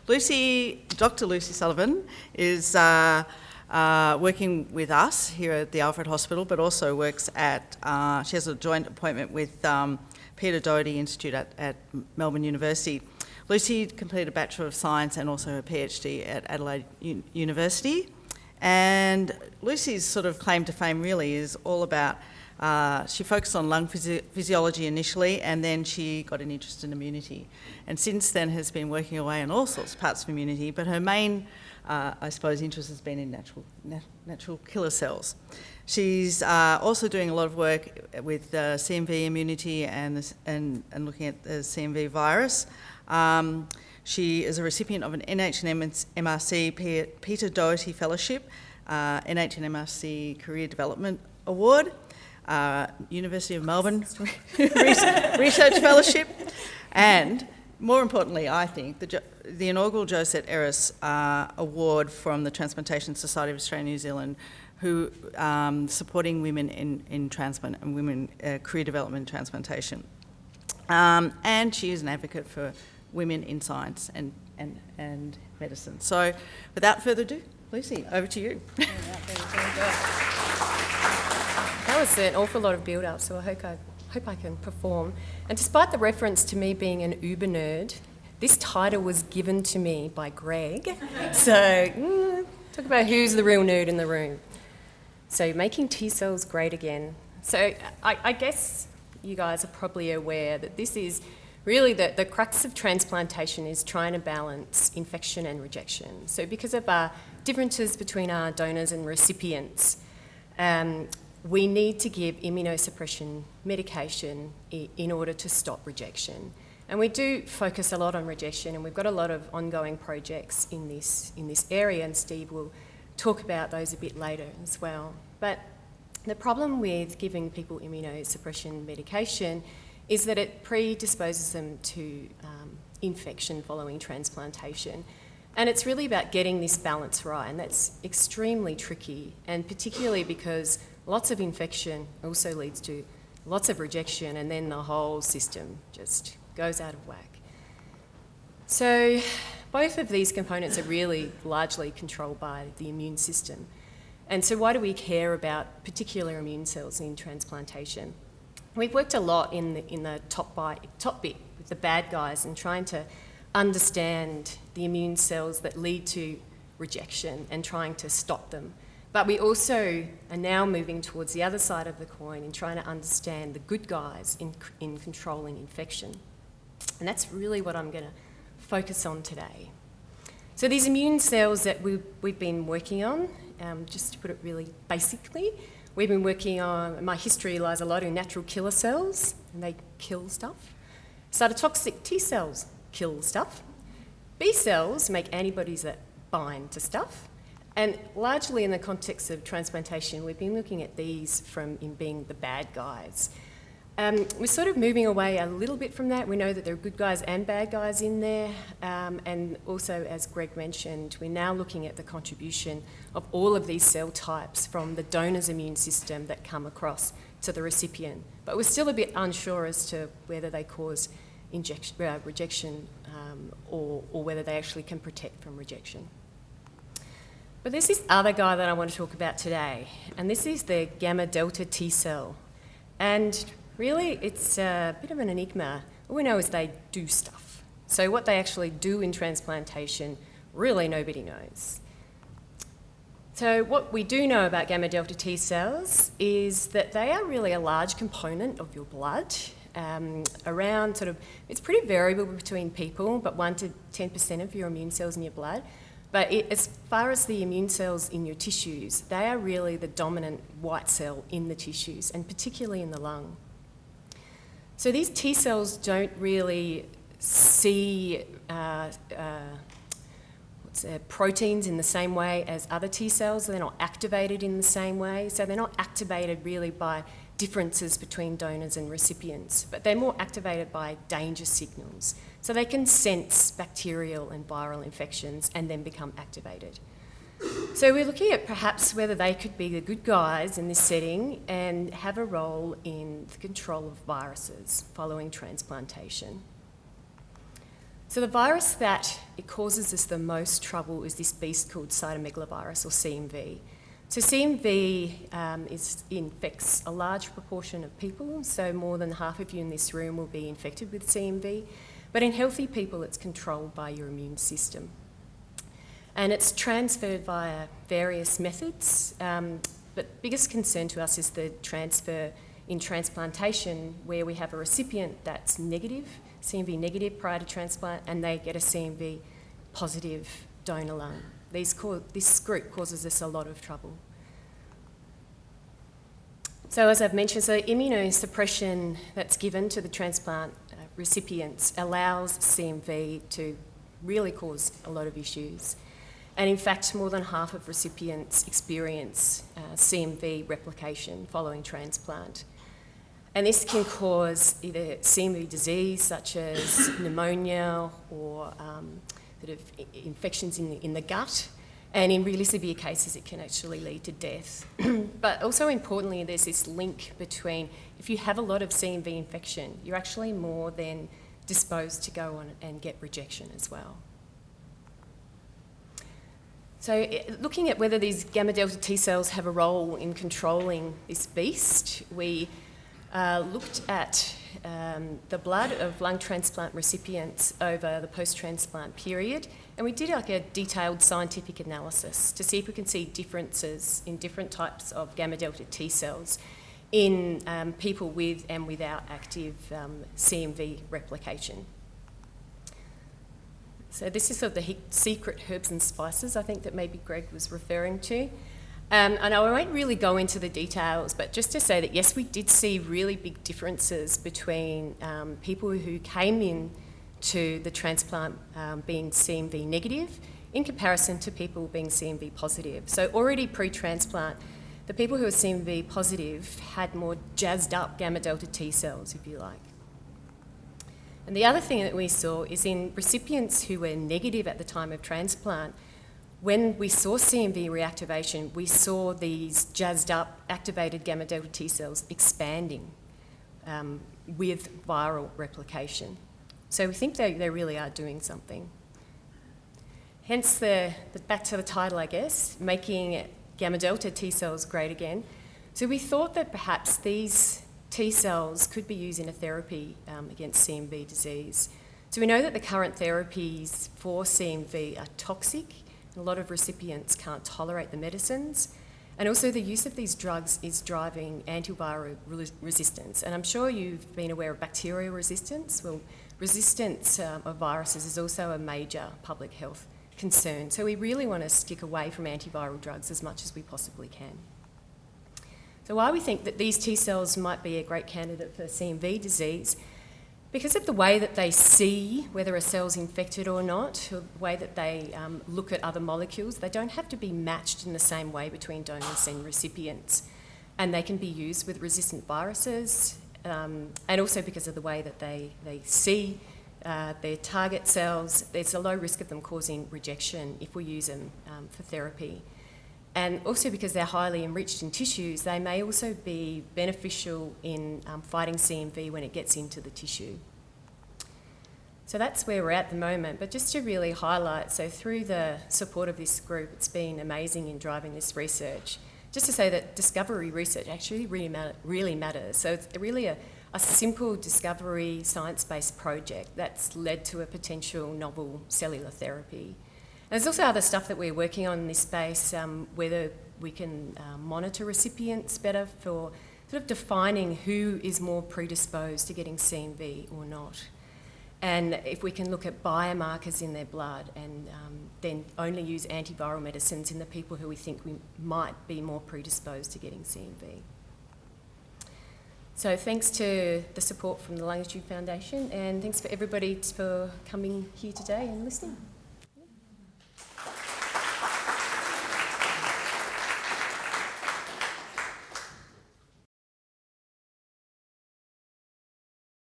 Dr. Lucy Sullivan is working with us here at the Alfred Hospital, but also works at, she has a joint appointment with Peter Doherty Institute at Melbourne University. Lucy completed a Bachelor of Science and also a PhD at Adelaide University. And Lucy's sort of claim to fame really is all about, she focused on lung physiology initially, and then she got an interest in immunity. And since then has been working away on all sorts of parts of immunity, but her main, I suppose, interest has been in natural killer cells. She's also doing a lot of work with CMV immunity and looking at the CMV virus. She is a recipient of an NH&MRC Peter Doherty Fellowship, NH&MRC Career Development Award, University of Melbourne Research Fellowship, and more importantly, I think, the inaugural Josette Eris Award from the Transplantation Society of Australia and New Zealand, who supporting women in transplant and women career development in transplantation. And she is an advocate for women in science and medicine. So without further ado, Lucy, over to you. That was an awful lot of build-up, so I hope I can perform. And despite the reference to me being an uber nerd, this title was given to me by Greg. So talk about who's the real nerd in the room. So making T cells great again. So I guess you guys are probably aware that this is really the crux of transplantation is trying to balance infection and rejection. So because of our differences between our donors and recipients, we need to give immunosuppression medication in order to stop rejection. And we do focus a lot on rejection, and we've got a lot of ongoing projects in this area, and Steve will talk about those a bit later as well. But the problem with giving people immunosuppression medication is that it predisposes them to infection following transplantation. And it's really about getting this balance right, and that's extremely tricky, and particularly because lots of infection also leads to lots of rejection, and then the whole system just goes out of whack. So both of these components are really largely controlled by the immune system. And so why do we care about particular immune cells in transplantation? We've worked a lot in the top bit with the bad guys and trying to understand the immune cells that lead to rejection and trying to stop them. But we also are now moving towards the other side of the coin and trying to understand the good guys in controlling infection. And that's really what I'm going to focus on today. So these immune cells that we've been working on, just to put it really basically, we've been working on, my history lies a lot in natural killer cells, and they kill stuff. Cytotoxic T cells kill stuff. B cells make antibodies that bind to stuff. And largely in the context of transplantation, we've been looking at these in being the bad guys. We're sort of moving away a little bit from that. We know that there are good guys and bad guys in there. And also, as Greg mentioned, we're now looking at the contribution of all of these cell types from the donor's immune system that come across to the recipient. But we're still a bit unsure as to whether they cause rejection or whether they actually can protect from rejection. But there's this other guy that I want to talk about today, and this is the gamma delta T cell. And really, it's a bit of an enigma. All we know is they do stuff. So what they actually do in transplantation, really nobody knows. So what we do know about gamma delta T cells is that they are really a large component of your blood. Around it's pretty variable between people, but 1 to 10% of your immune cells in your blood. But as far as the immune cells in your tissues, they are really the dominant white cell in the tissues, and particularly in the lung. So these T cells don't really see proteins in the same way as other T cells. They're not activated in the same way. So they're not activated really by differences between donors and recipients, but they're more activated by danger signals. So they can sense bacterial and viral infections and then become activated. So we're looking at perhaps whether they could be the good guys in this setting and have a role in the control of viruses following transplantation. So the virus that it causes us the most trouble is this beast called cytomegalovirus, or CMV. So CMV infects a large proportion of people, so more than half of you in this room will be infected with CMV. But in healthy people, it's controlled by your immune system. And it's transferred via various methods, but biggest concern to us is the transfer in transplantation, where we have a recipient that's negative, CMV negative prior to transplant, and they get a CMV positive donor lung. This group causes us a lot of trouble. So as I've mentioned, immunosuppression that's given to the transplant recipients allows CMV to really cause a lot of issues. And in fact, more than half of recipients experience CMV replication following transplant. And this can cause either CMV disease, such as pneumonia, or infections in the gut. And in really severe cases, it can actually lead to death. But also importantly, there's this link between, if you have a lot of CMV infection, you're actually more than disposed to go on and get rejection as well. So looking at whether these gamma delta T cells have a role in controlling this beast, we looked at the blood of lung transplant recipients over the post-transplant period, and we did like a detailed scientific analysis to see if we can see differences in different types of gamma delta T cells in people with and without active CMV replication. So this is sort of the secret herbs and spices, I think, that maybe Greg was referring to. And I won't really go into the details, but just to say that, yes, we did see really big differences between people who came in to the transplant being CMV negative in comparison to people being CMV positive. So already pre-transplant, the people who were CMV positive had more jazzed up gamma delta T cells, if you like. And the other thing that we saw is in recipients who were negative at the time of transplant, when we saw CMV reactivation, we saw these jazzed up activated gamma delta T cells expanding with viral replication. So we think they really are doing something. Hence back to the title, I guess, making gamma delta T cells great again. So we thought that perhaps these T cells could be used in a therapy against CMV disease. So we know that the current therapies for CMV are toxic. A lot of recipients can't tolerate the medicines. And also the use of these drugs is driving antiviral resistance. And I'm sure you've been aware of bacterial resistance. Well, resistance of viruses is also a major public health concern. So we really want to stick away from antiviral drugs as much as we possibly can. So why we think that these T cells might be a great candidate for CMV disease, because of the way that they see whether a cell's infected or not, or the way that they look at other molecules, they don't have to be matched in the same way between donors and recipients. And they can be used with resistant viruses, and also because of the way that they see their target cells, there's a low risk of them causing rejection if we use them for therapy. And also because they're highly enriched in tissues, they may also be beneficial in fighting CMV when it gets into the tissue. So that's where we're at the moment. But just to really highlight, so through the support of this group, it's been amazing in driving this research. Just to say that discovery research actually really matters. So it's really a simple discovery science-based project that's led to a potential novel cellular therapy. There's also other stuff that we're working on in this space, whether we can monitor recipients better for sort of defining who is more predisposed to getting CMV or not. And if we can look at biomarkers in their blood and then only use antiviral medicines in the people who we think we might be more predisposed to getting CMV. So thanks to the support from the Lungitude Foundation, and thanks for everybody for coming here today and listening.